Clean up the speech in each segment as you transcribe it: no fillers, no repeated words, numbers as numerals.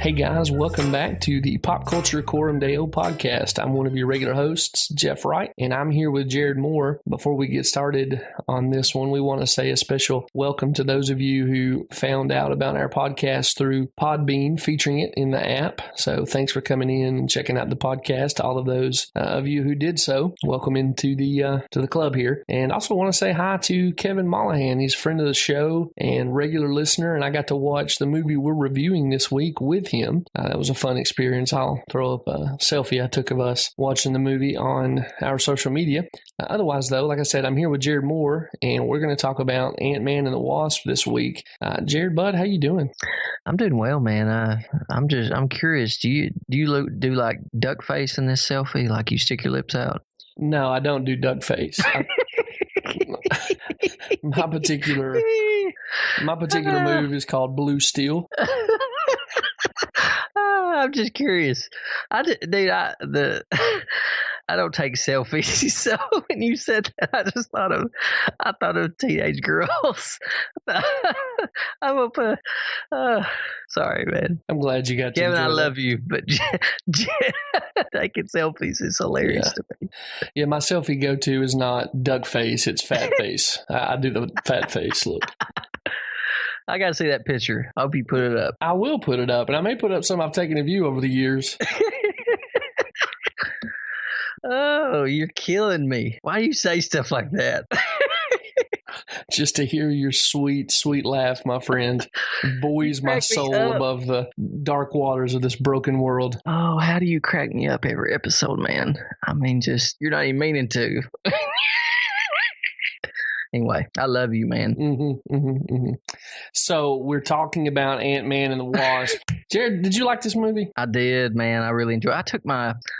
Hey guys, welcome back to the Pop Culture Coram Deo podcast. I'm one of your regular hosts, Jeff Wright, and I'm here with Jared Moore. Before we get started on this one, we want to say a special welcome to those of you who found out about our podcast through Podbean, featuring it in the app. So thanks for coming in and checking out the podcast. All of those of you who did so, welcome into the club here. And also want to say hi to Kevin Mollahan. He's a friend of the show and regular listener, and I got to watch the movie we're reviewing this week with him. That was a fun experience. I'll throw up a selfie I took of us watching the movie on our social media. Otherwise, though, like I said, I'm here with Jared Moore, and we're going to talk about Ant-Man and the Wasp this week. Jared, bud, how you doing? I'm doing well, man. I'm curious. Do you do like duck face in this selfie? Like you stick your lips out? No, I don't do duck face. My particular move is called blue steel. I'm just curious. I don't take selfies, so when you said that, I thought of teenage girls. Sorry, man. I'm glad you got to Kevin, I that. love you, but taking selfies is hilarious to me. Yeah, my selfie go-to is not duck face, it's fat face. I do the fat face look. I got to see that picture. I hope you put it up. I will put it up, and I may put up some I've taken of you over the years. Oh, you're killing me. Why do you say stuff like that? Just to hear your sweet, sweet laugh, my friend, buoys my soul above the dark waters of this broken world. Oh, how do you crack me up every episode, man? I mean, just, you're not even meaning to. Anyway, I love you, man. So we're talking about Ant-Man and the Wasp. Jared, did you like this movie? I did, man. I really enjoyed it.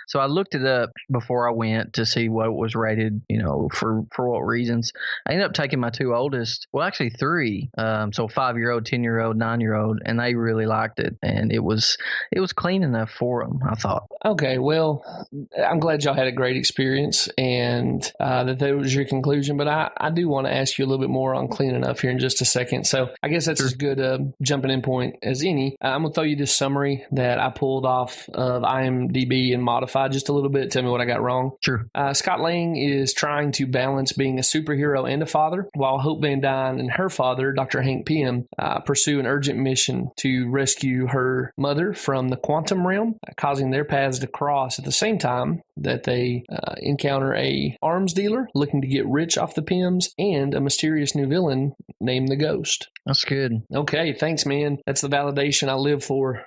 So I looked it up before I went to see what was rated, for what reasons. I ended up taking my two oldest, well, actually three, so 5-year-old, 10-year-old, 9-year-old, and they really liked it. And it was clean enough for them, I thought. Okay, well, I'm glad y'all had a great experience and that was your conclusion. But I do want to ask you a little bit more on clean enough here in just a second. So I guess that's as good a jumping in point as any. I'm going to throw you this summary that I pulled off of IMDb and modified just a little bit. Tell me what I got wrong. Sure. Scott Lang is trying to balance being a superhero and a father, while Hope Van Dyne and her father, Dr. Hank Pym, pursue an urgent mission to rescue her mother from the quantum realm, causing their paths to cross at the same time that they encounter a arms dealer looking to get rich off the Pyms and a mysterious new villain named the Ghost. That's good. Okay, thanks, man. That's the validation I live for.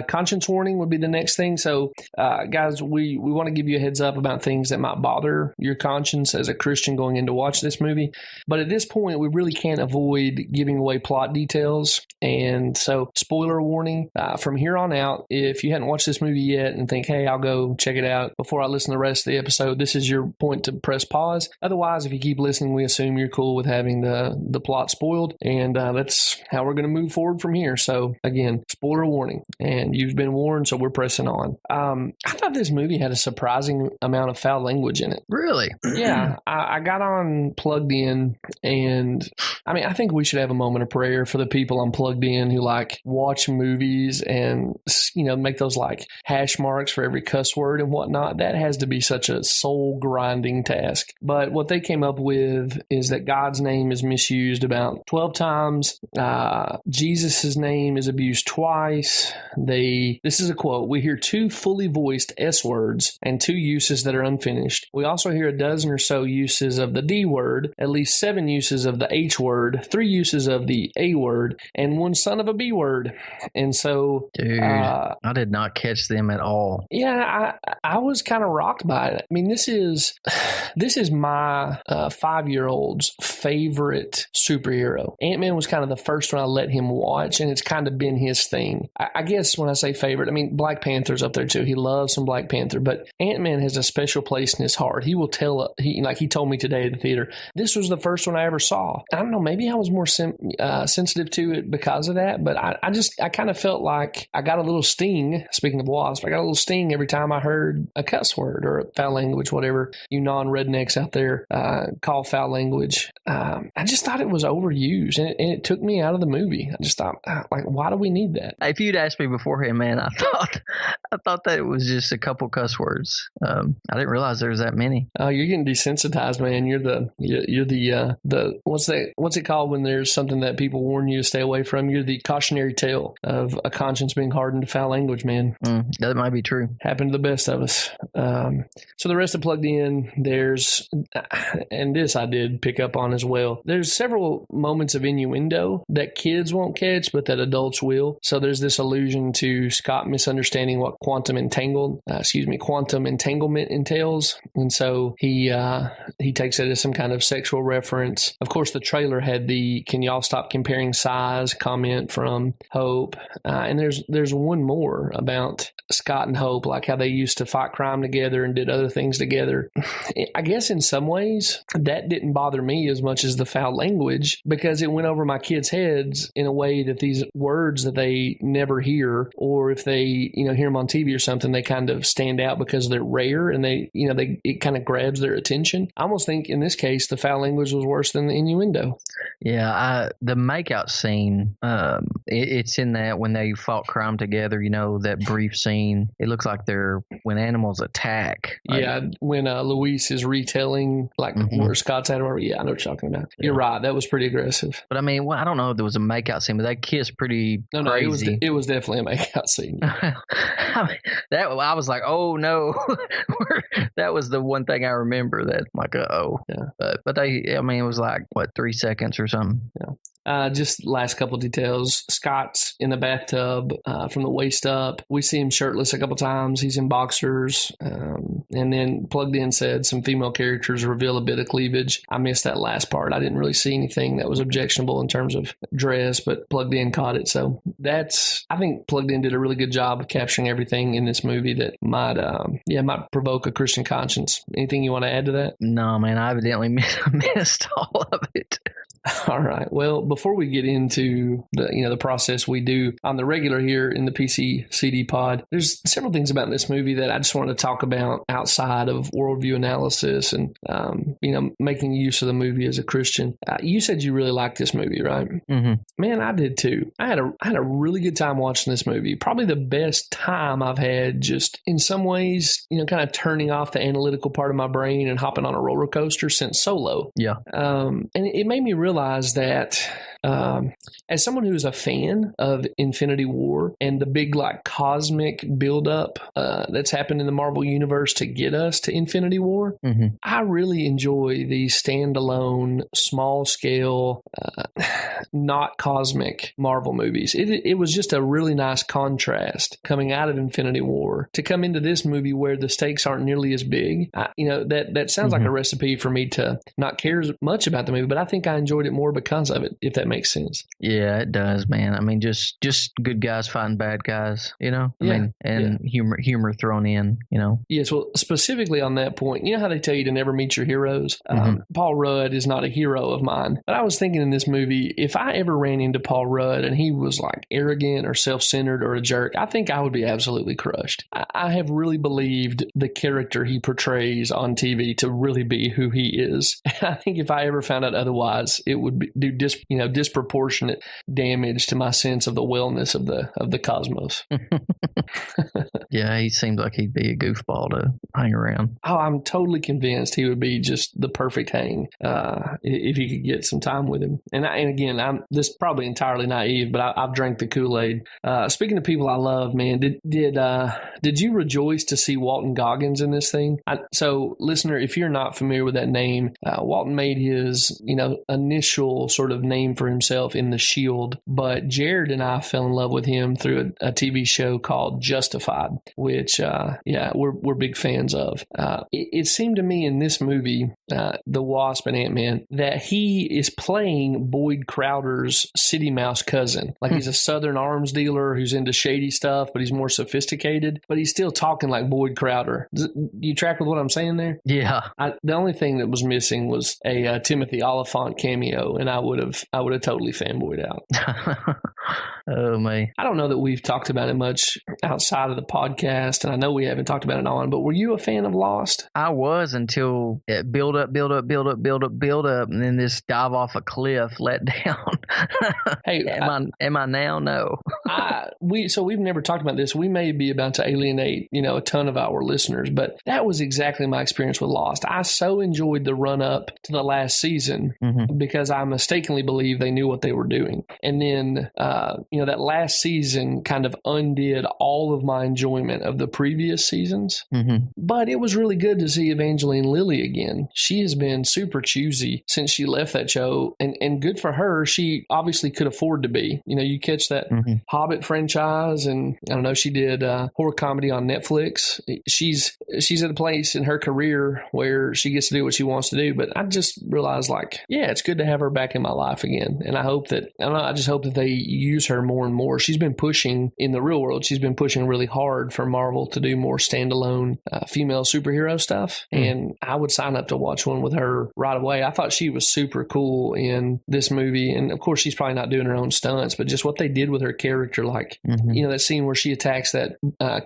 Conscience warning would be the next thing. So, guys, we want to give you a heads up about things that might bother your conscience as a Christian going in to watch this movie. But at this point, we really can't avoid giving away plot details. And so, spoiler warning, from here on out, if you hadn't watched this movie yet and think, hey, I'll go check it out before I listen to the rest of the episode, this is your point to press pause. Otherwise, if you keep listening, we assume you're cool with having the plot spoiled. And that's how we're going to move forward from here. So, again, spoiler warning. And you've been warned, so we're pressing on. I thought this movie had a surprising amount of foul language in it. Really? Yeah. I got on Plugged In, and I think we should have a moment of prayer for the people on Plugged In who watch movies and, make those hash marks for every cuss word and whatnot. That has to be such a soul grinding task. But what they came up with is that God's name is misused about 12 times. Jesus' name is abused twice. This is a quote, "We hear 2 fully voiced S words and 2 uses that are unfinished. We also hear a dozen or so uses of the D word, at least 7 uses of the H word, 3 uses of the A word, and 1 son of a B word." And so... Dude, I did not catch them at all. Yeah, I was kind of rocked by it. This is my 5-year-old's favorite superhero. Ant-Man was kind of the first one I let him watch, and it's kind of been his thing. I guess when I say favorite, I mean Black Panther's up there too. He loves some Black Panther, but Ant-Man has a special place in his heart. He will tell, he told me today at the theater, this was the first one I ever saw. I don't know, maybe I was more sensitive to it because of that, but I kind of felt like I got a little sting, speaking of wasp, I got a little sting every time I heard a cuss word or a foul language, whatever you non-rednecks out there call foul language. I just thought it was overused, and it took me out of the movie. I just thought, like, why do we need that? If you'd asked me beforehand, man, I thought that it was just a couple cuss words. I didn't realize there was that many. Oh, you're getting desensitized, man. You're the what's it called when there's something that people warn you to stay away from? You're the cautionary tale of a conscience being hardened to foul language, man. That might be true. Happened to the best of us. So the rest of Plugged In, and this I did pick up on as well. There's several moments of innuendo that kids won't catch, but that adults will. So there's this allusion to Scott misunderstanding what quantum entanglement entails, and so he takes it as some kind of sexual reference. Of course, the trailer had the "Can y'all stop comparing size?" comment from Hope, and there's one more about Scott and Hope, like how they used to fight crime together and did other things together. I guess in some ways that didn't bother me as much as the foul language, because it went over my kids' heads in a way that these words that they never hear, or if they hear them on TV or something, they kind of stand out because they're rare, and it kind of grabs their attention. I almost think in this case the foul language was worse than the innuendo. Yeah, the makeout scene, it's in that when they fought crime together, that brief scene. It looks like when animals attack. Yeah, when Luis is retelling where Scott's at, or I know what you're talking about. Yeah. You're right, that was pretty aggressive. But I mean, I don't know if there was a makeout scene, but they kissed pretty crazy. It was definitely a makeout scene. I was like, oh no. That was the one thing I remember that, like, yeah. But it was like, what, 3 seconds or something? Yeah. Just last couple of details. Scott's in the bathtub from the waist up. We see him shirtless a couple times. He's in boxers. And then Plugged In said some female characters reveal a bit of cleavage. I missed that last part. I didn't really see anything that was objectionable in terms of dress, but Plugged In caught it. So I think Plugged In did a really good job of capturing everything in this movie that might provoke a Christian conscience. Anything you want to add to that? No, man, I evidently missed all of it. All right. Well, before we get into the process we do on the regular here in the PCCD pod, there's several things about this movie that I just wanted to talk about outside of worldview analysis and making use of the movie as a Christian. You said you really liked this movie, right? Mm-hmm. Man, I did too. I had a really good time watching this movie. Probably the best time I've had, just in some ways, kind of turning off the analytical part of my brain and hopping on a roller coaster since Solo. Yeah. And it made me realize that as someone who is a fan of Infinity War and the big cosmic buildup that's happened in the Marvel Universe to get us to Infinity War, mm-hmm. I really enjoy these standalone, small scale, not cosmic Marvel movies. It was just a really nice contrast coming out of Infinity War to come into this movie where the stakes aren't nearly as big. That sounds mm-hmm. like a recipe for me to not care as much about the movie, but I think I enjoyed it more because of it, if that makes sense. Yeah, it does, man. I mean, just good guys fighting bad guys, humor thrown in, Yes, well, specifically on that point, you know how they tell you to never meet your heroes? Mm-hmm. Paul Rudd is not a hero of mine, but I was thinking in this movie, if I ever ran into Paul Rudd and he was arrogant or self-centered or a jerk, I think I would be absolutely crushed. I have really believed the character he portrays on TV to really be who he is. I think if I ever found out otherwise, it would do disproportionate damage to my sense of the wellness of the cosmos. Yeah, he seems like he'd be a goofball to hang around. Oh, I'm totally convinced he would be just the perfect hang if you could get some time with him. And again, this is probably entirely naive, but I've drank the Kool-Aid. Speaking of people I love, man, did you rejoice to see Walton Goggins in this thing? So, listener, if you're not familiar with that name, Walton made his initial sort of name for himself in The Shield, but Jared and I fell in love with him through a TV show called called Justified, which we're big fans of. It seemed to me in this movie, The Wasp and Ant-Man, that he is playing Boyd Crowder's City Mouse cousin. Like he's a Southern arms dealer who's into shady stuff, but he's more sophisticated, but he's still talking like Boyd Crowder. You track with what I'm saying there? Yeah. The only thing that was missing was a Timothy Oliphant cameo, and I would have totally fanboyed out. Oh, man. I don't know that we've talked about it much outside of the podcast, and I know we haven't talked about it on, but were you a fan of Lost? I was until it build up, and then this dive off a cliff, let down. Hey, am I now? No. We've never talked about this. We may be about to alienate, a ton of our listeners, but that was exactly my experience with Lost. I so enjoyed the run up to the last season because I mistakenly believe they knew what they were doing. And then, that last season kind of undid all of my enjoyment of the previous seasons. But it was really good to see Evangeline Lilly again. She has been super choosy since she left that show, and good for her. She obviously could afford to be. You catch that Hobbit franchise, and I don't know, she did horror comedy on Netflix. She's at a place in her career where she gets to do what she wants to do. But I just realized, it's good to have her back in my life again. And I just hope that they use her more and more. She's been pushing in the real world. She's been pushing really hard for Marvel to do more standalone female superhero stuff. And I would sign up to watch one with her right away. I thought she was super cool in this movie. And of course, she's probably not doing her own stunts, but just what they did with her character, that scene where she attacks that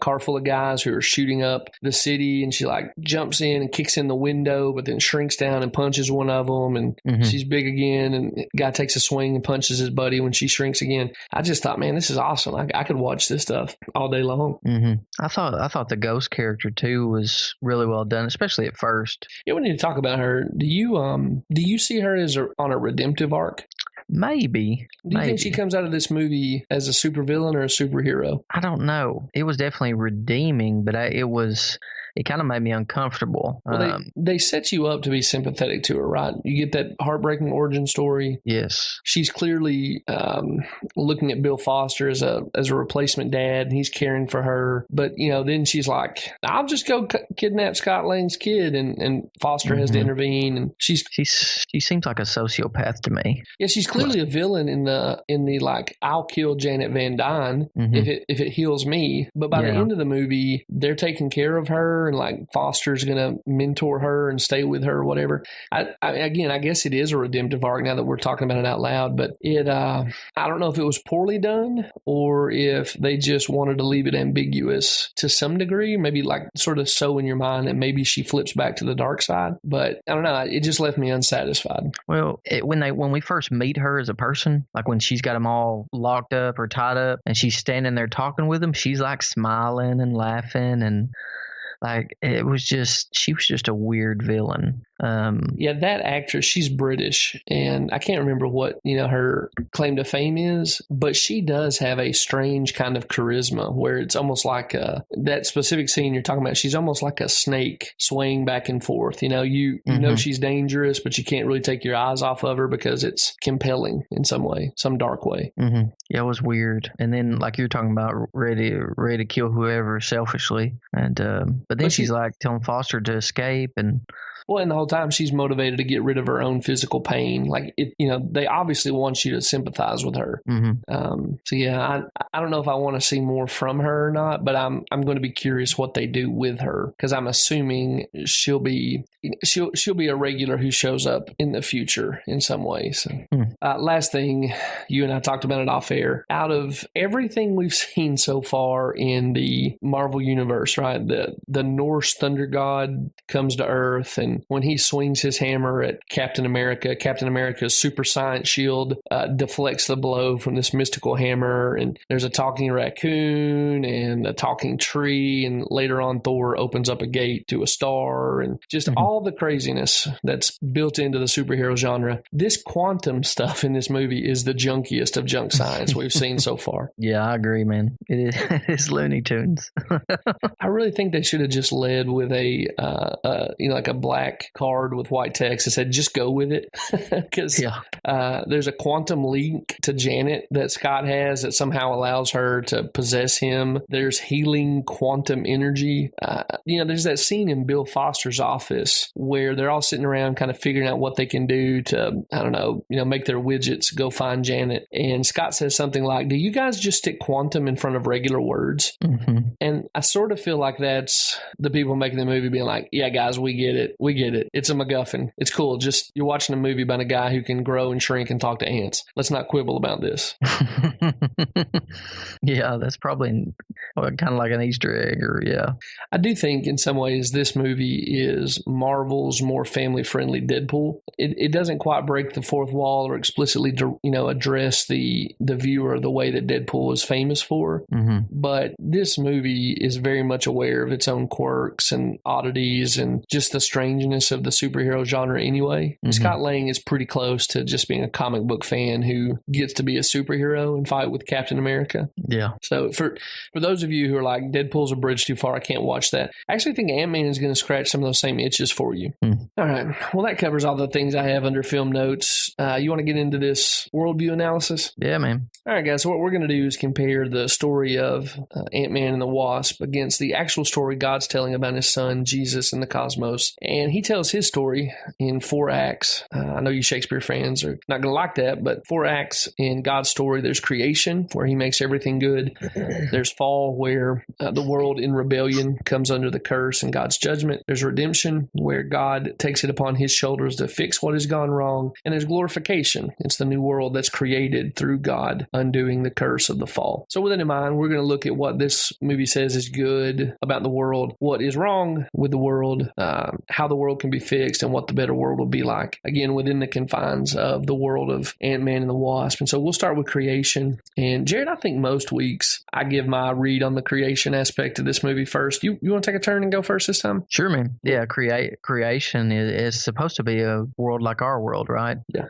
car full of guys who are shooting up the city, and she jumps in and kicks in the window, but then shrinks down and punches one of them, and she's big again, and the guy takes a swing and punches his buddy when she shrinks again. I just thought, man, this is awesome. I could watch this stuff all day long. I thought the Ghost character too was really well done, especially at first. Yeah, we need to talk about her. Do you see her as on a redemptive arc? Maybe. Do you think she comes out of this movie as a supervillain or a superhero? I don't know. It was definitely redeeming, but it kind of made me uncomfortable. Well, they set you up to be sympathetic to her, right? You get that heartbreaking origin story. Yes. She's clearly looking at Bill Foster as a replacement dad, and he's caring for her. But, then she's like, I'll just go kidnap Scott Lang's kid, and Foster has to intervene. And she seems like a sociopath to me. Yeah, she's clearly a villain in the I'll kill Janet Van Dyne if it heals me. But by the end of the movie, they're taking care of her, and Foster's going to mentor her and stay with her or whatever. I guess it is a redemptive arc now that we're talking about it out loud, but I don't know if it was poorly done or if they just wanted to leave it ambiguous to some degree, maybe sort of so in your mind that maybe she flips back to the dark side. But I don't know, it just left me unsatisfied. Well, when we first meet her as a person, when she's got them all locked up or tied up and she's standing there talking with them, she's smiling and laughing, and she was just a weird villain. That actress, she's British, and I can't remember what, her claim to fame is, but she does have a strange kind of charisma where it's almost like that specific scene you're talking about. She's almost like a snake swaying back and forth. You know she's dangerous, but you can't really take your eyes off of her because it's compelling in some way, some dark way. Yeah, it was weird. And then, you're talking about ready to kill whoever selfishly, and but then she's telling Foster to escape, and the whole time she's motivated to get rid of her own physical pain. They obviously want you to sympathize with her. I don't know if I want to see more from her or not, but I'm going to be curious what they do with her, because I'm assuming she'll be a regular who shows up in the future in some way. So, last thing, you and I talked about it off air. Out of everything we've seen so far in the Marvel universe, right? The Norse thunder god comes to Earth, and when he swings his hammer at Captain America's super science shield deflects the blow from this mystical hammer, and there's a talking raccoon and a talking tree, and later on Thor opens up a gate to a star, and just all the craziness that's built into the superhero genre. This quantum stuff stuff in this movie is the junkiest of junk science we've seen so far. Yeah, I agree, man. It is Looney Tunes. I really think they should have just led with a like a black card with white text that said just go with it, because there's a quantum link to Janet that Scott has that somehow allows her to possess him. There's healing quantum energy. There's that scene in Bill Foster's office where they're all sitting around kind of figuring out what they can do to, I don't know, make their widgets go find Janet. And Scott says something like, do you guys just stick quantum in front of regular words? Mm-hmm. And I sort of feel like that's the people making the movie being like, yeah, guys, we get it. We get it. It's a MacGuffin. It's cool. Just you're watching a movie about a guy who can grow and shrink and talk to ants. Let's not quibble about this. Yeah, that's probably kind of like an Easter egg, or I do think in some ways this movie is Marvel's more family-friendly Deadpool. It doesn't quite break the fourth wall or explicitly, address the viewer the way that Deadpool is famous for. Mm-hmm. But this movie is very much aware of its own quirks and oddities and just the strangeness of the superhero genre anyway. Mm-hmm. Scott Lang is pretty close to just being a comic book fan who gets to be a superhero and fight with Captain America. Yeah. So for those of you who are like, Deadpool's a bridge too far, I can't watch that, I actually think Ant-Man is going to scratch some of those same itches for you. All right. Well, that covers all the things I have under film notes. You want to get into this worldview analysis? Yeah, man. All right, guys. So what we're going to do is compare the story of Ant-Man and the Wasp against the actual story God's telling about his son, Jesus, and the cosmos. And he tells his story in 4 acts. I know you Shakespeare fans are not going to like that, but 4 acts in God's story. There's creation, where he makes everything good. There's fall, where the world in rebellion comes under the curse and God's judgment. There's redemption, where God takes it upon his shoulders to fix what has gone wrong. And there's glorification. It's the new world that's created through God undoing the curse of the fall. So with that in mind, we're going to look at what this movie says is good about the world, what is wrong with the world, how the world can be fixed, and what the better world will be like, again, within the confines of the world of Ant-Man and the Wasp. And so we'll start with creation. And Jared, I think most weeks I give my read on the creation aspect of this movie first. You want to take a turn and go first this time? Sure, man. Yeah, creation is supposed to be a world like our world, right? Yeah.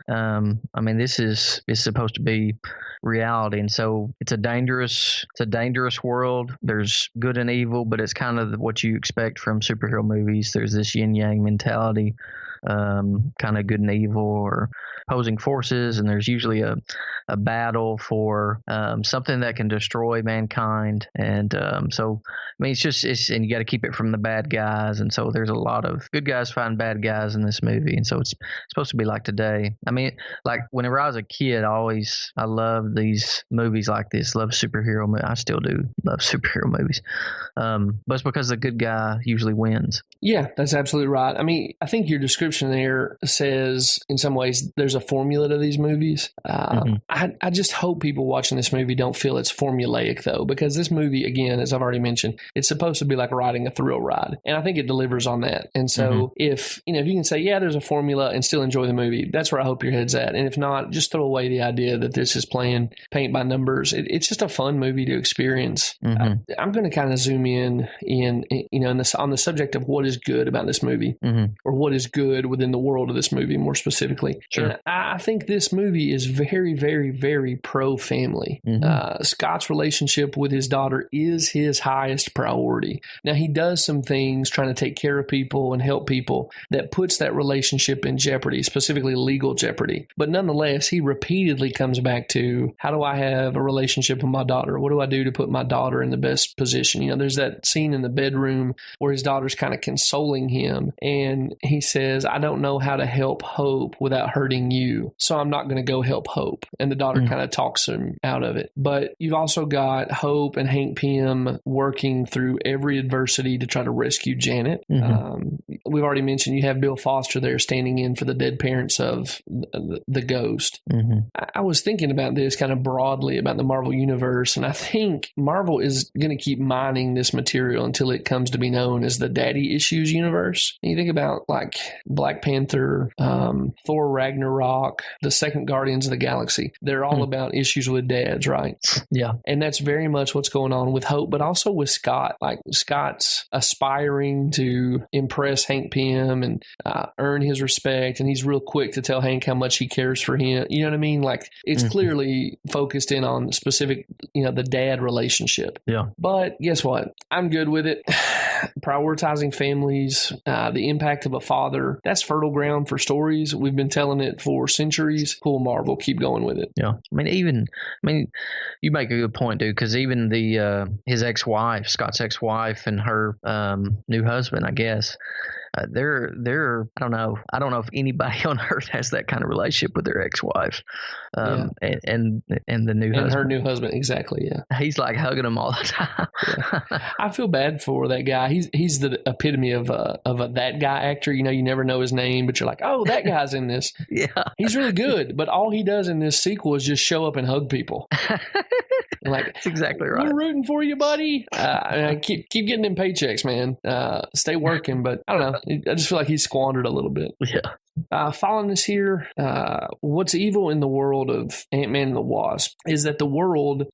This is supposed to be reality, and so it's a dangerous world. There's good and evil, but it's kind of what you expect from superhero movies. There's this yin yang mentality, kind of good and evil or opposing forces, and there's usually a battle for something that can destroy mankind. And and you got to keep it from the bad guys, and so there's a lot of good guys fighting bad guys in this movie, and so it's supposed to be like today. Like whenever I was a kid, I loved these movies like this. Love superhero movies. I still do love superhero movies, but it's because the good guy usually wins. Yeah, that's absolutely right. I think your description there says in some ways there's a formula to these movies. I just hope people watching this movie don't feel it's formulaic, though, because this movie, again, as I've already mentioned, it's supposed to be like riding a thrill ride, and I think it delivers on that. And so if you can say, yeah, there's a formula and still enjoy the movie, that's where I hope your head's at. And if not, just throw away the idea that this is playing paint by numbers. It's just a fun movie to experience. I'm going to kind of zoom in on the subject of what is good about this movie, or what is good within the world of this movie, more specifically. Sure. And I think this movie is very, very, very pro-family. Scott's relationship with his daughter is his highest priority. Now, he does some things trying to take care of people and help people that puts that relationship in jeopardy, specifically legal jeopardy. But nonetheless, he repeatedly comes back to, how do I have a relationship with my daughter? What do I do to put my daughter in the best position? There's that scene in the bedroom where his daughter's kind of consoling him, and he says, I don't know how to help Hope without hurting you, so I'm not going to go help Hope. And the daughter kind of talks him out of it. But you've also got Hope and Hank Pym working through every adversity to try to rescue Janet. We've already mentioned you have Bill Foster there standing in for the dead parents of the ghost. I was thinking about this kind of broadly about the Marvel Universe, and I think Marvel is going to keep mining this material until it comes to be known as the Daddy Issues universe. And you think about like Black Panther, Thor Ragnarok, the second Guardians of the Galaxy. They're all about issues with dads, right? Yeah. And that's very much what's going on with Hope, but also with Scott. Like, Scott's aspiring to impress Hank Pym and earn his respect, and he's real quick to tell Hank how much he cares for him. You know what I mean? Like, it's clearly focused in on specific, the dad relationship. Yeah. But guess what? I'm good with it. Prioritizing families, the impact of a father, that's fertile ground for stories. We've been telling it for centuries. Cool, Marvel, keep going with it. Yeah. You make a good point, dude, because even his ex-wife, Scott's ex-wife, and her new husband, I guess, they're I don't know if anybody on earth has that kind of relationship with their ex-wife, and the new husband. Her new husband, exactly. Yeah, he's like hugging them all the time. Yeah. I feel bad for that guy. He's the epitome of a that guy actor. You never know his name, but you're like, oh, that guy's in this. Yeah, he's really good. But all he does in this sequel is just show up and hug people. Like, that's exactly right. We're rooting for you, buddy. Keep getting them paychecks, man. Stay working, but I don't know. I just feel like he's squandered a little bit. Yeah. Following this here, what's evil in the world of Ant-Man and the Wasp is that the world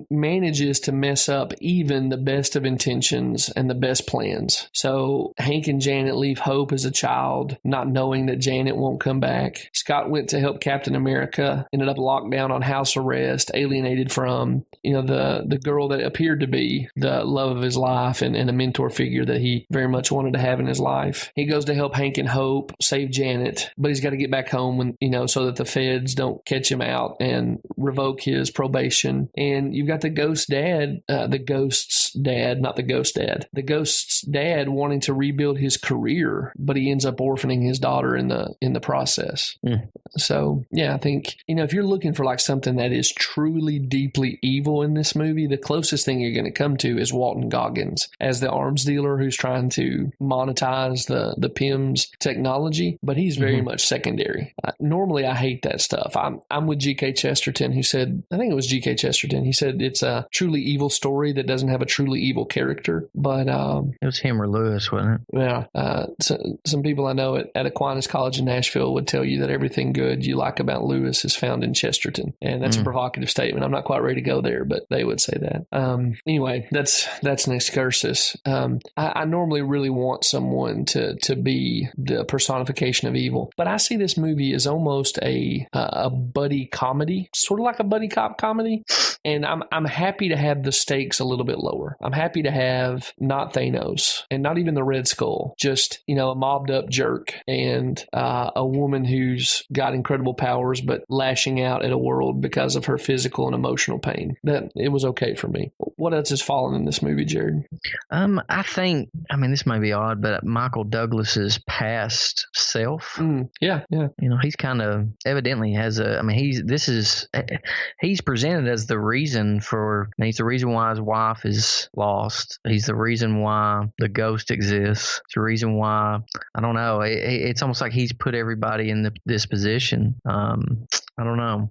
manages to mess up even the best of intentions and the best plans. So Hank and Janet leave Hope as a child, not knowing that Janet won't come back. Scott went to help Captain America, ended up locked down on house arrest, alienated from the girl that appeared to be the love of his life and a mentor figure that he very much wanted to have in his life. He goes to help Hank and Hope save Janet, but he's got to get back home when so that the feds don't catch him out and revoke his probation. And you've got the ghost's dad, not the ghost's dad wanting to rebuild his career, but he ends up orphaning his daughter in the process. So yeah, I think if you're looking for like something that is truly deeply evil in this movie, the closest thing you're going to come to is Walton Goggins as the arms dealer who's trying to monetize the Pym's technology, but he's very much secondary. Normally, I hate that stuff. I'm with G.K. Chesterton, who said, I think it was G.K. Chesterton, he said it's a truly evil story that doesn't have a truly evil character, but it was him or Lewis, wasn't it? Yeah. Some people I know at Aquinas College in Nashville would tell you that everything good you like about Lewis is found in Chesterton, and that's a provocative statement. I'm not quite ready to go there, but they would say that. Anyway, that's an excursus. I normally really want someone to be the personification of evil, but I see this movie as almost a buddy comedy, sort of like a buddy cop comedy, and I'm happy to have the stakes a little bit lower. I'm happy to have not Thanos and not even the Red Skull, just a mobbed up jerk and a woman who's got incredible powers but lashing out at a world because of her physical and emotional pain. That it was okay for me. What else has fallen in this movie, Jared? I think, this may be odd, but Michael Douglas's past self. Yeah. He's kind of evidently has he's presented as the reason he's the reason why his wife is lost. He's the reason why the ghost exists. It's the reason why, I don't know. It's almost like he's put everybody in this position. I don't know.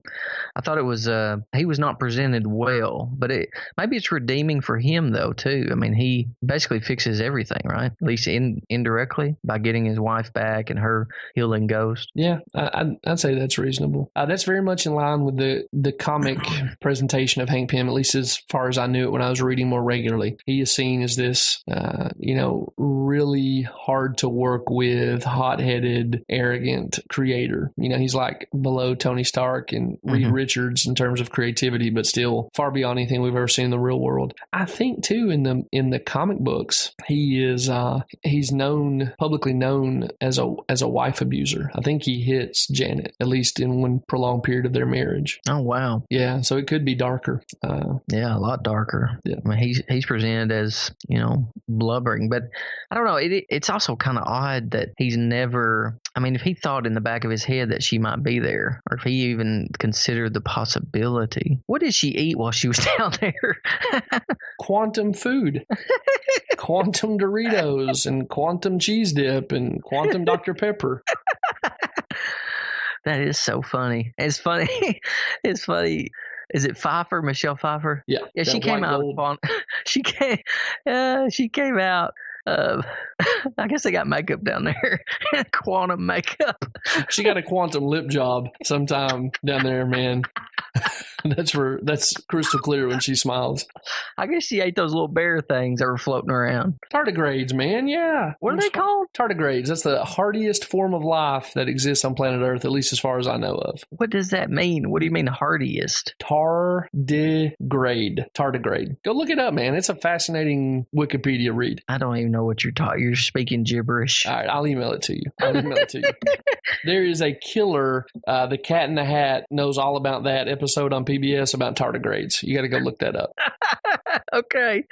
I thought it was he was not presented well, but maybe it's redeeming for him though too. He basically fixes everything, right? At least indirectly by getting his wife back and her healing ghost. Yeah, I'd say that's reasonable. That's very much in line with the comic presentation of Hank Pym, at least as far as I knew it when I was reading more regularly. He is seen as this, really hard to work with, hot-headed, arrogant creator. He's like below Tony Stark and Reed Richards in terms of creativity, but still far beyond anything we've ever seen in the real world. I think too in the comic books, he's publicly known as a wife abuser. I think he hits Janet, at least in one prolonged period of their marriage. Oh wow. Yeah, so it could be darker. Yeah, a lot darker. Yeah. He's presented as, blubbering, but I don't know. It's also kind of odd that he's never, if he thought in the back of his head that she might be there, or if he even considered the possibility. What did she eat while she was down there? Quantum food. Quantum Doritos and quantum cheese dip and quantum Dr. Pepper. That is so funny. It's funny. It's funny. Is it Michelle Pfeiffer? Yeah. Yeah, she came out. She came out I guess they got makeup down there. Quantum makeup. She got a quantum lip job sometime down there, man. That's crystal clear when she smiles. I guess she ate those little bear things that were floating around. Tardigrades, man. Yeah. What are they called? Tardigrades. That's the hardiest form of life that exists on planet Earth, at least as far as I know of. What does that mean? What do you mean hardiest? Tardigrade. Go look it up, man. It's a fascinating Wikipedia read. I don't even know what you're talking. You're speaking gibberish. All right, I'll email it to you. There is a killer. The Cat in the Hat knows all about that episode on PBS about tardigrades. You got to go look that up. Okay,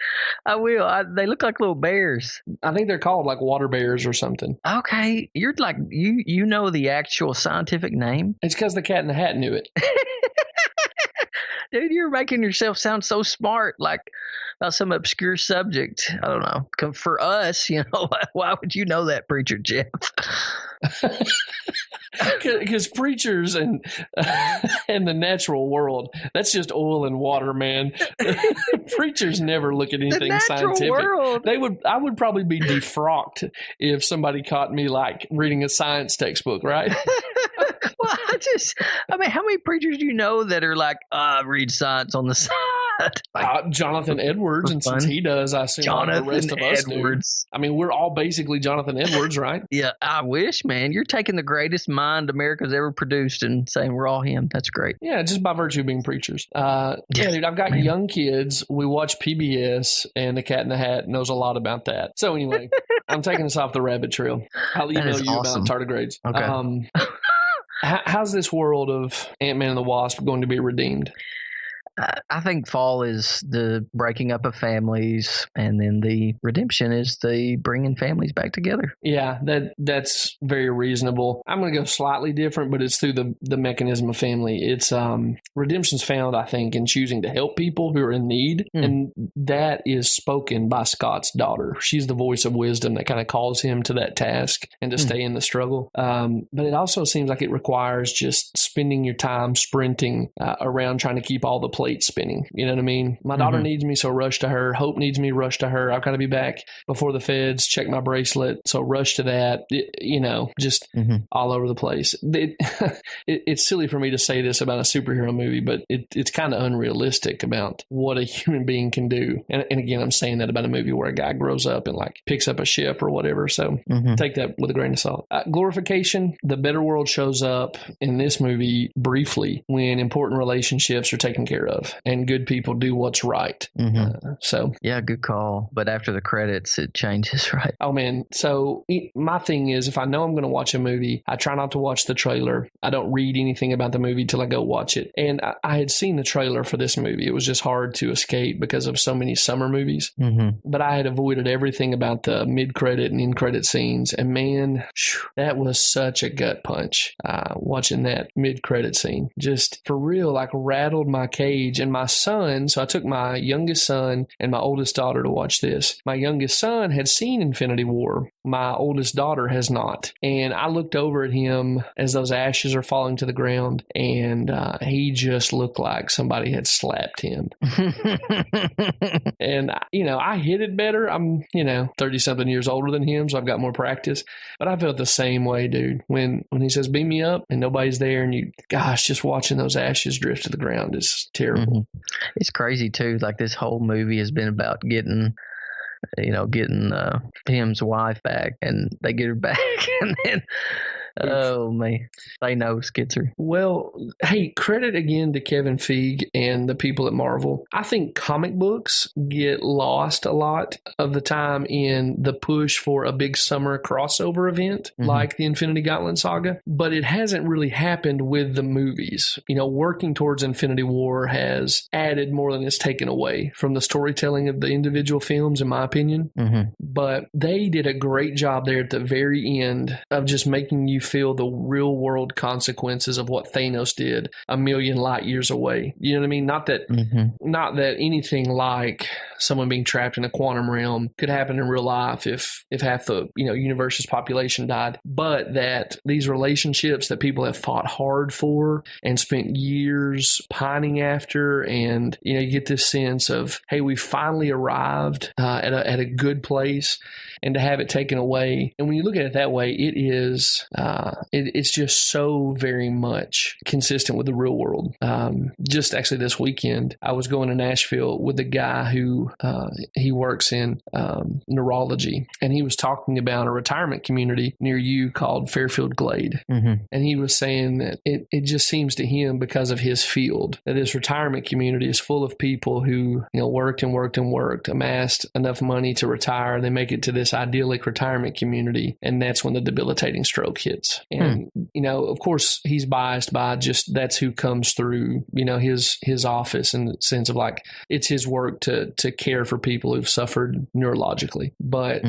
I will. They look like little bears. I think they're called like water bears or something. Okay, you're like you know the actual scientific name. It's because the Cat in the Hat knew it. Dude, you're making yourself sound so smart, like about some obscure subject. I don't know. For us, why would you know that, Preacher Jeff? Because preachers and the natural world, that's just oil and water, man. Preachers never look at anything scientific. World. I would probably be defrocked if somebody caught me like reading a science textbook, right? Well, how many preachers do you know that are like, I read science on the side? Jonathan Edwards, and since he does, I assume the rest of us Edwards. Do. I mean, we're all basically Jonathan Edwards, right? Yeah, I wish, man. You're taking the greatest mind America's ever produced and saying we're all him. That's great. Yeah, just by virtue of being preachers. Yeah, dude, I've got young kids. We watch PBS, and the Cat in the Hat knows a lot about that. So anyway, I'm taking us off the rabbit trail. I'll email you about tardigrades. Okay. How's this world of Ant-Man and the Wasp going to be redeemed? I think fall is the breaking up of families, and then the redemption is the bringing families back together. Yeah, that's very reasonable. I'm going to go slightly different, but it's through the mechanism of family. It's redemption's found, I think, in choosing to help people who are in need, and that is spoken by Scott's daughter. She's the voice of wisdom that kind of calls him to that task and to stay in the struggle. But it also seems like it requires just spending your time sprinting around trying to keep all the plates spinning. You know what I mean? My daughter needs me, so rush to her. Hope needs me, rush to her. I've got to be back before the feds check my bracelet, so rush to that. Just all over the place. It's silly for me to say this about a superhero movie, but it's kind of unrealistic about what a human being can do. And again, I'm saying that about a movie where a guy grows up and like picks up a ship or whatever. So take that with a grain of salt. Glorification, the better world shows up in this movie briefly when important relationships are taken care of and good people do what's right. Yeah, good call. But after the credits, it changes, right? Oh, man. So my thing is, if I know I'm going to watch a movie, I try not to watch the trailer. I don't read anything about the movie till I go watch it. And I had seen the trailer for this movie. It was just hard to escape because of so many summer movies. But I had avoided everything about the mid-credit and end-credit scenes. And man, that was such a gut punch watching that mid-credit scene. Just for real, like rattled my cage. And my son, so I took my youngest son and my oldest daughter to watch this. My youngest son had seen Infinity War. My oldest daughter has not. And I looked over at him as those ashes are falling to the ground, and he just looked like somebody had slapped him. And, I hit it better. I'm, 30-something years older than him, so I've got more practice. But I felt the same way, dude. When he says, beam me up, and nobody's there, and just watching those ashes drift to the ground is terrible. It's crazy too. Like this whole movie has been about getting Tim's wife back, and they get her back, and then oh man, they know Skitzer. Well, hey, credit again to Kevin Feige and the people at Marvel. I think comic books get lost a lot of the time in the push for a big summer crossover event like the Infinity Gauntlet saga, but it hasn't really happened with the movies. Working towards Infinity War has added more than it's taken away from the storytelling of the individual films, in my opinion. But they did a great job there at the very end of just making you feel the real world consequences of what Thanos did a million light years away. You know what I mean? Not that anything like someone being trapped in a quantum realm could happen in real life if half the universe's population died, but that these relationships that people have fought hard for and spent years pining after, and you get this sense of, hey, we finally arrived at a good place, and to have it taken away. And when you look at it that way, it is it's just so very much consistent with the real world. Just actually this weekend, I was going to Nashville with a guy who he works in neurology, and he was talking about a retirement community near you called Fairfield Glade. Mm-hmm. And he was saying that it just seems to him, because of his field, that this retirement community is full of people who worked and worked and worked, amassed enough money to retire. They make it to this idyllic retirement community, and that's when the debilitating stroke hits. And of course, he's biased by just that's who comes through his office, in the sense of like it's his work to care for people who've suffered neurologically. But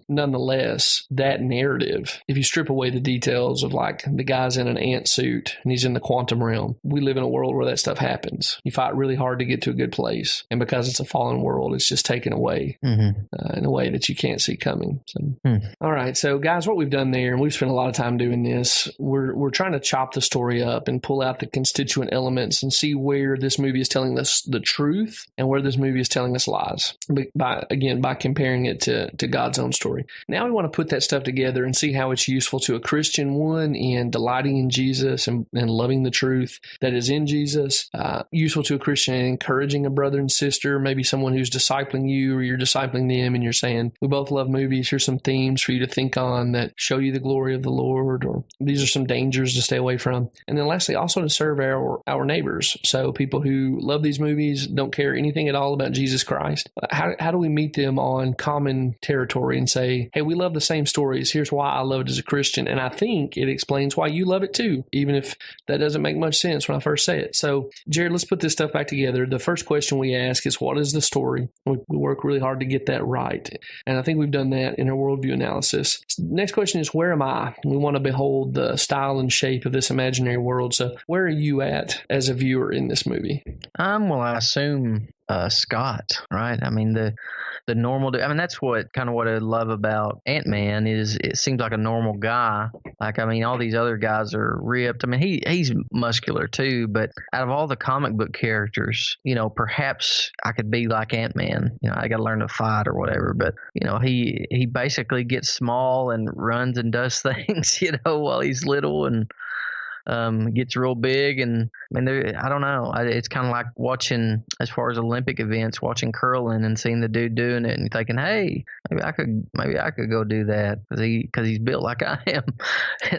nonetheless, that narrative, if you strip away the details of like the guy's in an ant suit and he's in the quantum realm, we live in a world where that stuff happens. You fight really hard to get to a good place, and because it's a fallen world, it's just taken away in a way that you can't see coming. So, all right, so guys, what we've done there, and we've spent a lot of time doing this, we're trying to chop the story up and pull out the constituent elements and see where this movie is telling us the truth and where this movie is telling us lies, by comparing it to God's own story. Now we want to put that stuff together and see how it's useful to a Christian, one, in delighting in Jesus and loving the truth that is in Jesus, useful to a Christian in encouraging a brother and sister, maybe someone who's discipling you or you're discipling them, and you're saying, we both love movies, here's some themes for you to think on that show you the glory of the Lord, or these are some dangers to stay away from. And then lastly, also to serve our neighbors. So people who love these movies, don't care anything at all about Jesus Christ. How do we meet them on common territory and say, hey, we love the same stories. Here's why I love it as a Christian. And I think it explains why you love it too, even if that doesn't make much sense when I first say it. So Jared, let's put this stuff back together. The first question we ask is, what is the story? We work really hard to get that right. And I think we've done that in our worldview analysis. Next question is, where am I? We want to behold the style and shape of this imaginary world. So where are you at as a viewer in this movie? Well, I assume Scott, right? I mean, the normal, that's what I love about Ant-Man is it seems like a normal guy. Like, I mean, all these other guys are ripped. I mean, he's muscular too, but out of all the comic book characters, perhaps I could be like Ant-Man. I got to learn to fight or whatever, but he basically gets small and runs and does things, while he's little, and gets real big. And I mean, I don't know. It's kind of like watching, as far as Olympic events, watching curling and seeing the dude doing it and thinking, hey, maybe I could go do that because he's built like I am.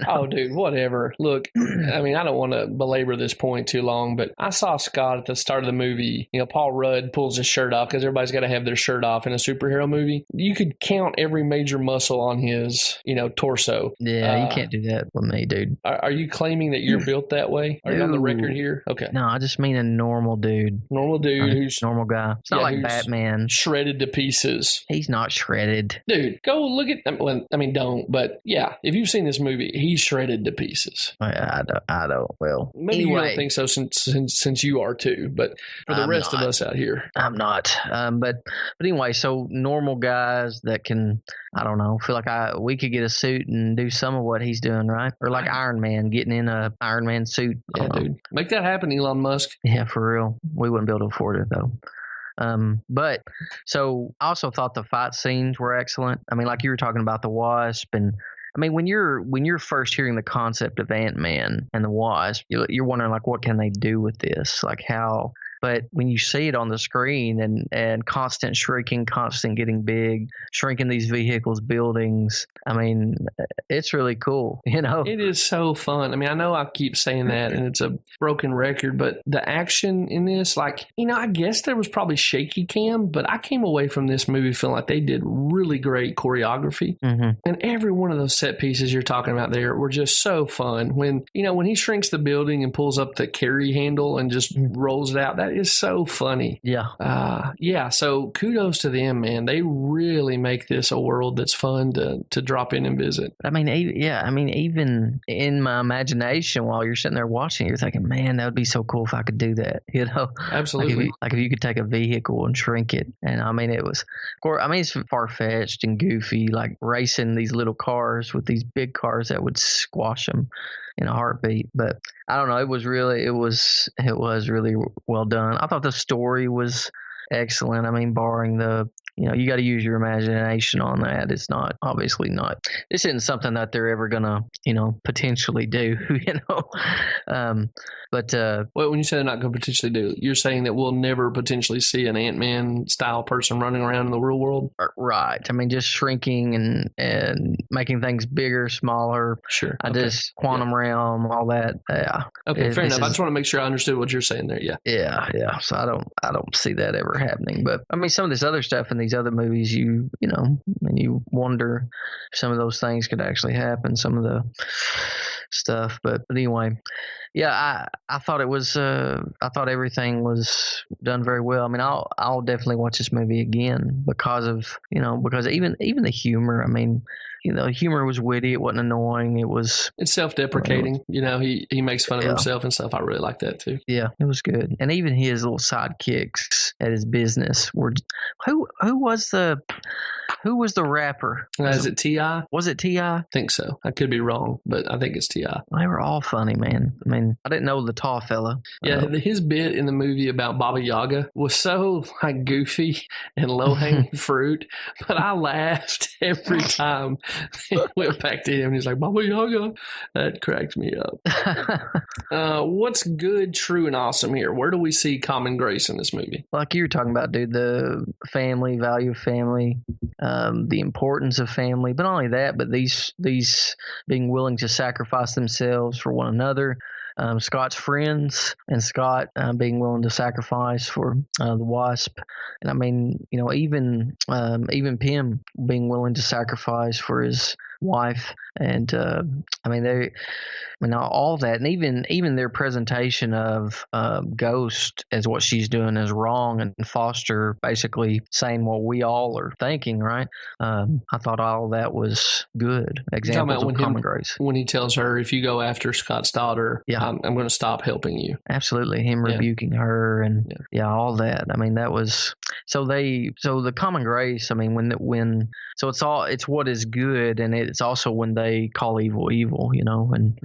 Oh, dude, whatever. Look, I mean, I don't want to belabor this point too long, but I saw Scott at the start of the movie. Paul Rudd pulls his shirt off because everybody's got to have their shirt off in a superhero movie. You could count every major muscle on his, torso. Yeah, you can't do that with me, dude. Are you claiming that you're built that way? Are you on the record here? Okay. No, I just mean a normal dude. Normal dude who's normal guy. It's not like Batman. Shredded to pieces. He's not shredded. Dude, go look at don't, but yeah, if you've seen this movie, he's shredded to pieces. I don't. Well, maybe anyway, you don't think so since you are too, but for the rest of us out here, I'm not. But anyway, so normal guys that can, I don't know, feel like we could get a suit and do some of what he's doing, right? Or like Iron Man, getting in a Iron Man suit. Yeah, dude. Make that happen, Elon Musk. Yeah, for real. We wouldn't be able to afford it though. But so I also thought the fight scenes were excellent. I mean, like you were talking about the Wasp, and I mean, when you're first hearing the concept of Ant-Man and the Wasp, you're wondering like, what can they do with this? Like how? But when you see it on the screen and constant shrinking, constant getting big, shrinking these vehicles, buildings, I mean, it's really cool, It is so fun. I mean, I know I keep saying that and it's a broken record, but the action in this, like, I guess there was probably shaky cam, but I came away from this movie feeling like they did really great choreography. Mm-hmm. And every one of those set pieces you're talking about there were just so fun. When he shrinks the building and pulls up the carry handle and just rolls it out, That is so funny. Yeah. Yeah. So kudos to them, man. They really make this a world that's fun to drop in and visit. I mean, even in my imagination, while you're sitting there watching, you're thinking, man, that would be so cool if I could do that. Absolutely. Like if you could take a vehicle and shrink it. And I mean, it's far fetched and goofy, like racing these little cars with these big cars that would squash them in a heartbeat. But I don't know. It was really well done. I thought the story was excellent. I mean, barring you got to use your imagination on that. It's obviously not. This isn't something that they're ever gonna, potentially do. But well, when you say they're not going to potentially do, you're saying that we'll never potentially see an Ant-Man style person running around in the real world, right? I mean, just shrinking and making things bigger, smaller. Sure. Just quantum realm, all that. Yeah. Okay, fair enough. I just want to make sure I understood what you're saying there. Yeah. Yeah. So I don't see that ever happening. But I mean, some of this other stuff in these other movies, and you wonder if some of those things could actually happen. Some of the stuff, but anyway, yeah, I thought it was. I thought everything was done very well. I mean, I'll definitely watch this movie again because even the humor. I mean, the humor was witty. It wasn't annoying. It's self-deprecating. He makes fun of himself and stuff. I really like that too. Yeah, it was good. And even his little sidekicks at his business were. Who was the rapper? Is it T.I.? Was it T.I.? I think so. I could be wrong, but I think it's T.I. They were all funny, man. I mean, I didn't know the tall fella. Yeah, his bit in the movie about Baba Yaga was so goofy and low-hanging fruit, but I laughed every time it went back to him. He's like, Baba Yaga. That cracked me up. What's good, true, and awesome here? Where do we see common grace in this movie? Like you were talking about, dude, the family, value of family, the importance of family, but not only that, but these being willing to sacrifice themselves for one another. Scott's friends and Scott being willing to sacrifice for the Wasp, and I mean, even Pym being willing to sacrifice for his wife, and all that, and even their presentation of Ghost as what she's doing is wrong, and Foster basically saying what we all are thinking, right? I thought all that was good examples of common grace. When he tells her, if you go after Scott's daughter, I'm going to stop helping you. Absolutely, him rebuking her, and all that. I mean, that was so the common grace. I mean, when it's what is good, and it's also when they call evil evil, and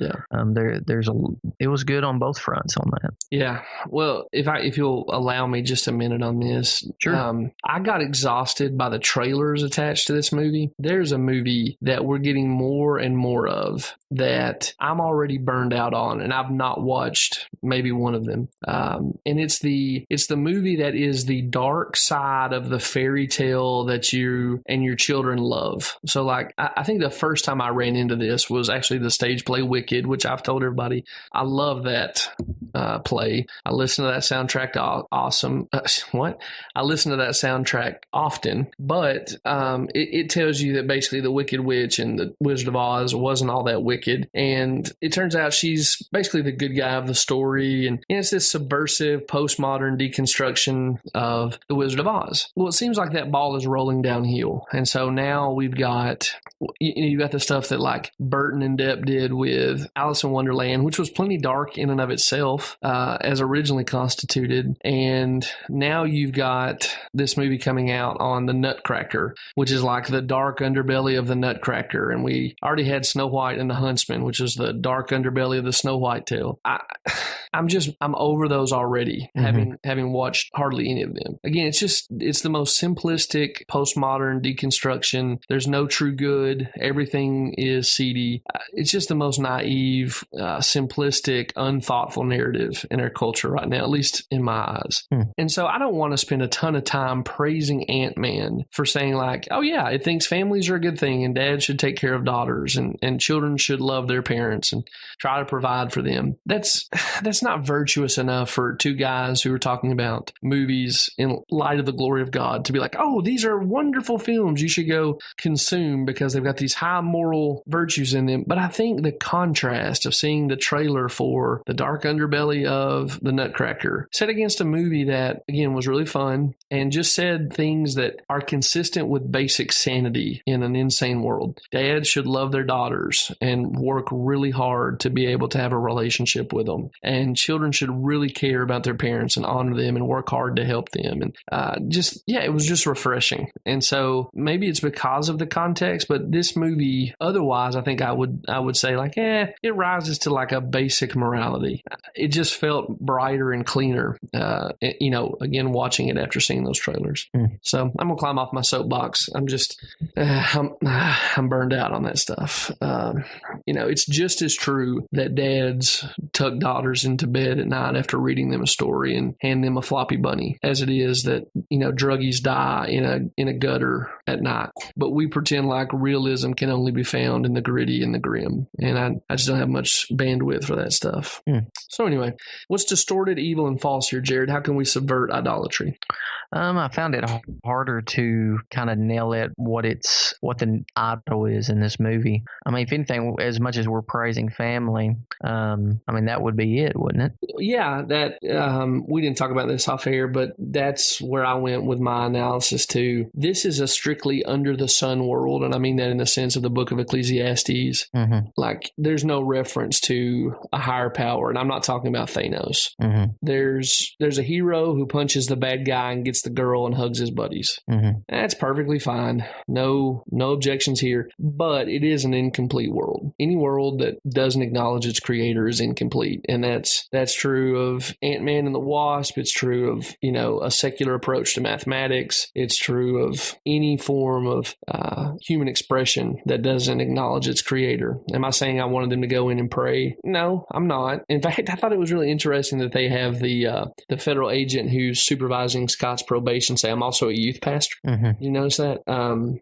it was good on both fronts on that. Yeah. Well, if you'll allow me just a minute on this, sure. I got exhausted by the trailers attached to this movie. There's a movie that we're getting more and more of that I'm already burned out on, and I've not watched maybe one of them. And it's the movie that is the dark side of the fairy tale that you and your children love. So I think the first time I ran into this was actually the stage play Wicked, which I've told everybody I love that play. I listen to that soundtrack awesome. I listen to that soundtrack often, but it tells you that basically the Wicked Witch and the Wizard of Oz wasn't all that wicked, and it turns out she's basically the good guy of the story, and it's this subversive postmodern deconstruction of the Wizard of Oz. Well, it seems like that ball is rolling downhill, and so now we've got the stuff that like Burton and Depp did with Alice in Wonderland, which was plenty dark in and of itself as originally constituted, and now you've got this movie coming out on the Nutcracker, which is like the dark underbelly of the Nutcracker, and we already had Snow White and the Huntsman, which is the dark underbelly of the Snow White tale. I'm over those already, having watched hardly any of them. Again, it's the most simplistic postmodern deconstruction. There's no true good. Everything is seedy. It's just the most naive, simplistic, unthoughtful narrative in our culture right now, at least in my eyes. And so I don't want to spend a ton of time praising Ant-Man for saying like, oh yeah, it thinks families are a good thing and dads should take care of daughters and children should love their parents and try to provide for them. That's not virtuous enough for two guys who are talking about movies in light of the glory of God to be like, oh, these are wonderful films you should go consume because they've got these high moral virtues in them. But I think the contrast of seeing the trailer for The Dark Underbelly belly of the Nutcracker, set against a movie that, again, was really fun and just said things that are consistent with basic sanity in an insane world. Dads should love their daughters and work really hard to be able to have a relationship with them. And children should really care about their parents and honor them and work hard to help them. And it was just refreshing. And so maybe it's because of the context, but this movie, otherwise, I think I would say like, it rises to like a basic morality. It just felt brighter and cleaner, again, watching it after seeing those trailers. So I'm going to climb off my soapbox. I'm just, I'm burned out on that stuff. It's just as true that dads tuck daughters into bed at night after reading them a story and hand them a floppy bunny as it is that, druggies die in a gutter at night. But we pretend like realism can only be found in the gritty and the grim. And I just don't have much bandwidth for that stuff. So anyway, what's distorted, evil, and false here, Jared? How can we subvert idolatry? I found it harder to kind of nail it what the idol is in this movie. I mean, if anything, as much as we're praising family, that would be it, wouldn't it? Yeah, that we didn't talk about this off air, but that's where I went with my analysis too. This is a strictly under the sun world, and I mean that in the sense of the book of Ecclesiastes. Like, there's no reference to a higher power, and I'm not talking about Thanos. There's a hero who punches the bad guy and gets the girl and hugs his buddies. That's perfectly fine. No objections here. But it is an incomplete world. Any world that doesn't acknowledge its creator is incomplete. And that's true of Ant-Man and the Wasp. It's true of, a secular approach to mathematics. It's true of any form of human expression that doesn't acknowledge its creator. Am I saying I wanted them to go in and pray? No, I'm not. In fact, I thought it was really interesting that they have the federal agent who's supervising Scott's probation say, I'm also a youth pastor. You notice that?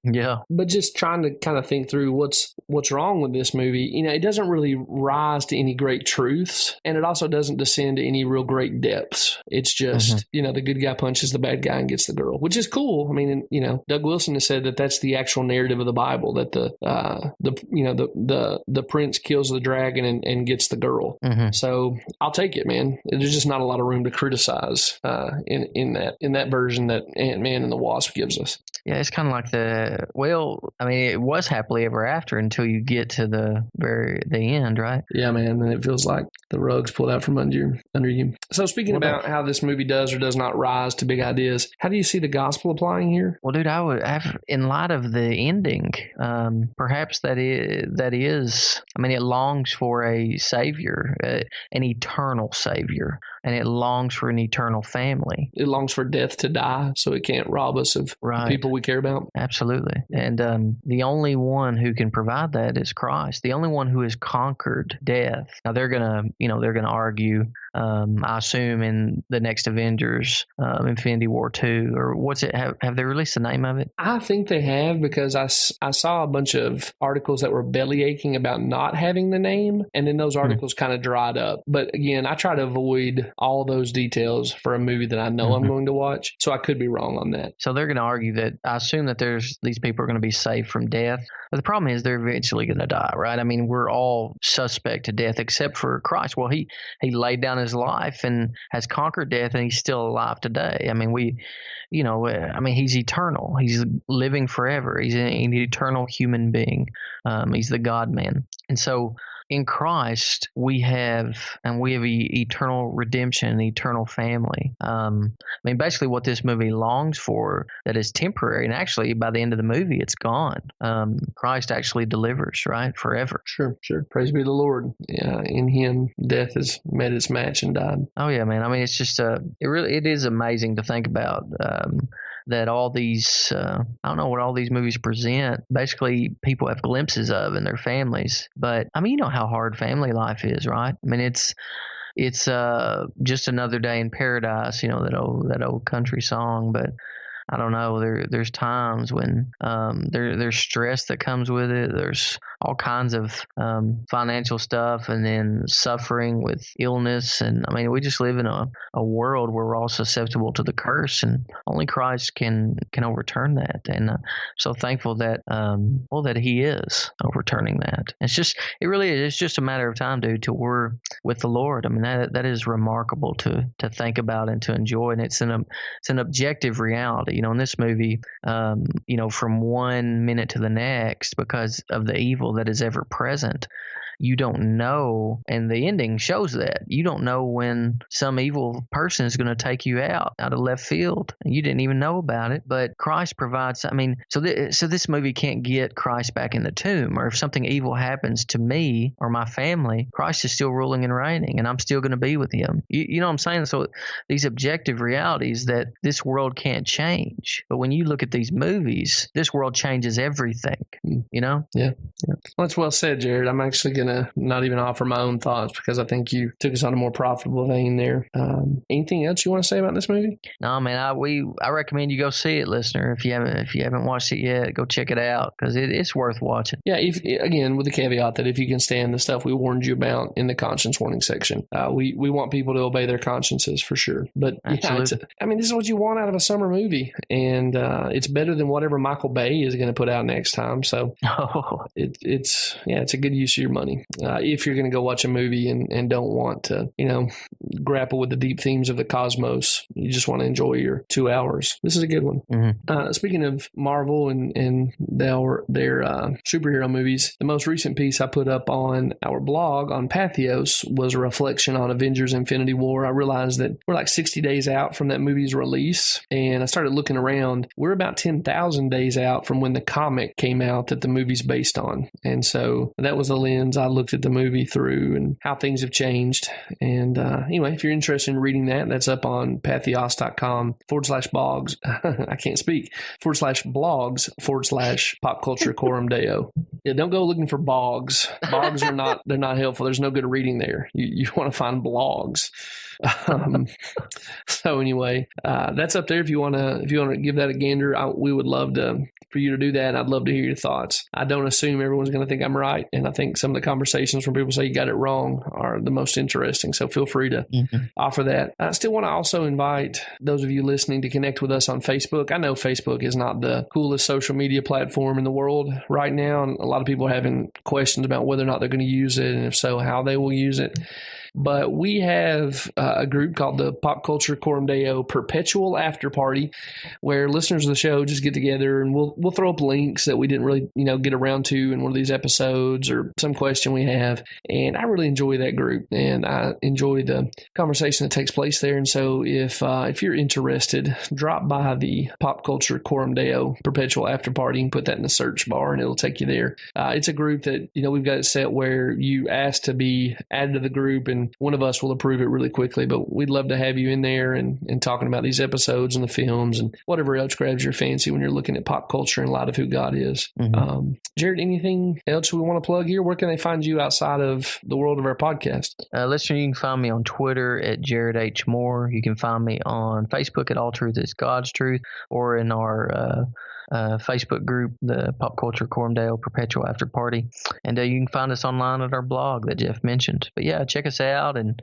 Yeah. But just trying to kind of think through what's wrong with this movie. It doesn't really rise to any great truths, and it also doesn't descend to any real great depths. It's just, the good guy punches the bad guy and gets the girl, which is cool. I mean, Doug Wilson has said that that's the actual narrative of the Bible, that the prince kills the dragon and gets the girl. So I'll take it, man. There's just not a lot of room to criticize in that version that Ant-Man and the Wasp gives us. Yeah, it's kind of like it was happily ever after until you get to the end, right? Yeah, man. And it feels like the rug's pulled out from under you. So speaking about how this movie does or does not rise to big ideas, how do you see the gospel applying here? Well, dude, I would have, in light of the ending, perhaps that is, it longs for a savior, an eternal savior, and it longs for an eternal family. It longs for death to die so it can't rob us of the people we care about. Absolutely. And the only one who can provide that is Christ, the only one who has conquered death. Now they're gonna argue, I assume, in the next Avengers, Infinity War 2, or what's it? Have they released the name of it? I think they have, because I saw a bunch of articles that were belly aching about not having the name, and then those articles kind of dried up. But again, I try to avoid all those details for a movie that I know I'm going to watch, so I could be wrong on that. So they're going to argue that, I assume that these people are going to be saved from death, but the problem is they're eventually going to die, right? I mean, we're all suspect to death except for Christ. Well, he laid down his life and has conquered death, and he's still alive today. I mean, he's eternal. He's living forever. He's an eternal human being. He's the God-man. And so in Christ, we have eternal redemption, eternal family. Basically what this movie longs for that is temporary, and actually by the end of the movie, it's gone. Christ actually delivers, right? Forever. Sure. Praise be the Lord. Yeah, in him, death has met its match and died. Oh yeah, man. It's just, it is amazing to think about, that all these, I don't know what all these movies present, basically people have glimpses of in their families. But you know how hard family life is, right? It's just another day in paradise, that old country song. But I don't know. There's times when there's stress that comes with it. There's all kinds of financial stuff, and then suffering with illness. And I mean, we just live in a world where we're all susceptible to the curse, and only Christ can overturn that. And so thankful that that He is overturning that. It really is. It's just a matter of time, dude, till we're with the Lord. I mean, that is remarkable to think about and to enjoy, and it's an objective reality. In this movie, from 1 minute to the next, because of the evil that is ever present, you don't know, and the ending shows that you don't know when some evil person is going to take you out of left field. You didn't even know about it, but Christ provides. I mean, so this movie can't get Christ back in the tomb, or if something evil happens to me or my family, Christ is still ruling and reigning, and I'm still going to be with Him. You know what I'm saying? So these objective realities that this world can't change, but when you look at these movies, this world changes everything. Yeah. Well, that's well said, Jared. I'm actually going to not even offer my own thoughts because I think you took us on a more profitable vein there. Anything else you want to say about this movie? No, man. I recommend you go see it, listener. If you haven't watched it yet, go check it out because it's worth watching. Yeah. Again, with the caveat that if you can stand the stuff we warned you about in the conscience warning section, we want people to obey their consciences for sure. But absolutely. This is what you want out of a summer movie, and it's better than whatever Michael Bay is going to put out next time. So it's a good use of your money. If you're going to go watch a movie and don't want to, grapple with the deep themes of the cosmos, you just want to enjoy your 2 hours. This is a good one. Mm-hmm. Speaking of Marvel and their superhero movies, the most recent piece I put up on our blog on Pathos was a reflection on Avengers Infinity War. I realized that we're like 60 days out from that movie's release, and I started looking around. We're about 10,000 days out from when the comic came out that the movie's based on. And so that was the lens I looked at the movie through and how things have changed. And anyway, if you're interested in reading that, that's up on patheos.com/blogs. I can't speak. /blogs/pop culture coram deo. Yeah, don't go looking for bogs. Bogs they're not helpful. There's no good reading there. You want to find blogs. So anyway, that's up there. If you want to give that a gander, we would love for you to do that. And I'd love to hear your thoughts. I don't assume everyone's going to think I'm right. And I think some of the conversations when people say you got it wrong are the most interesting. So feel free to offer that. I still want to also invite those of you listening to connect with us on Facebook. I know Facebook is not the coolest social media platform in the world right now. And a lot of people are having questions about whether or not they're going to use it. And if so, how they will use it. But we have a group called the Pop Culture Coram Deo Perpetual After Party, where listeners of the show just get together and we'll throw up links that we didn't really get around to in one of these episodes or some question we have. And I really enjoy that group, and I enjoy the conversation that takes place there. And so if you're interested, drop by the Pop Culture Coram Deo Perpetual After Party and put that in the search bar, and it'll take you there. It's a group that we've got it set where you ask to be added to the group, and one of us will approve it really quickly, but we'd love to have you in there and talking about these episodes and the films and whatever else grabs your fancy when you're looking at pop culture in light of who God is. Mm-hmm. Jared, anything else we want to plug here? Where can they find you outside of the world of our podcast? Listener, you can find me on Twitter at Jared H. Moore. You can find me on Facebook at All Truth is God's Truth, or in our Facebook group, the Pop Culture Coram Deo Perpetual After Party. And you can find us online at our blog that Jeff mentioned. But yeah, check us out and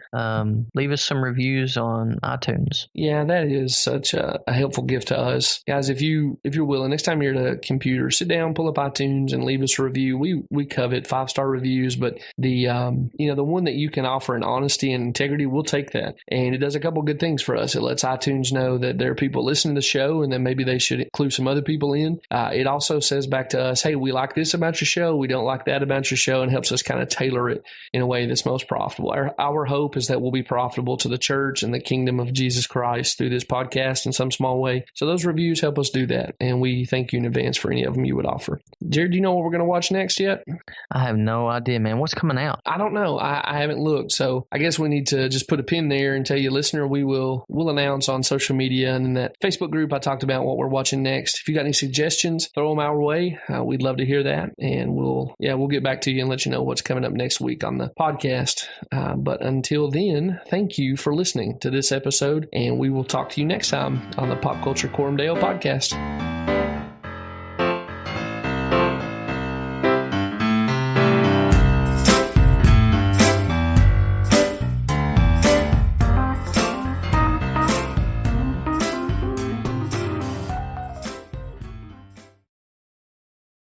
leave us some reviews on iTunes. Yeah, that is such a helpful gift to us. Guys, if you're willing, next time you're at a computer, sit down, pull up iTunes and leave us a review. We covet 5-star reviews, but the one that you can offer in honesty and integrity, we'll take that. And it does a couple good things for us. It lets iTunes know that there are people listening to the show and then maybe they should include some other people in. It also says back to us, hey, we like this about your show, we don't like that about your show, and helps us kind of tailor it in a way that's most profitable. Our hope is that we'll be profitable to the church and the kingdom of Jesus Christ through this podcast in some small way. So those reviews help us do that, and we thank you in advance for any of them you would offer. Jared, do you know what we're going to watch next yet? I have no idea, man. What's coming out? I don't know. I haven't looked, so I guess we need to just put a pin there and tell you, listener, we'll announce on social media and in that Facebook group I talked about what we're watching next. If you got any suggestions, throw them our way. We'd love to hear that, and we'll get back to you and let you know what's coming up next week on the podcast. But until then, thank you for listening to this episode, and we will talk to you next time on the Pop Culture Coram Deo podcast.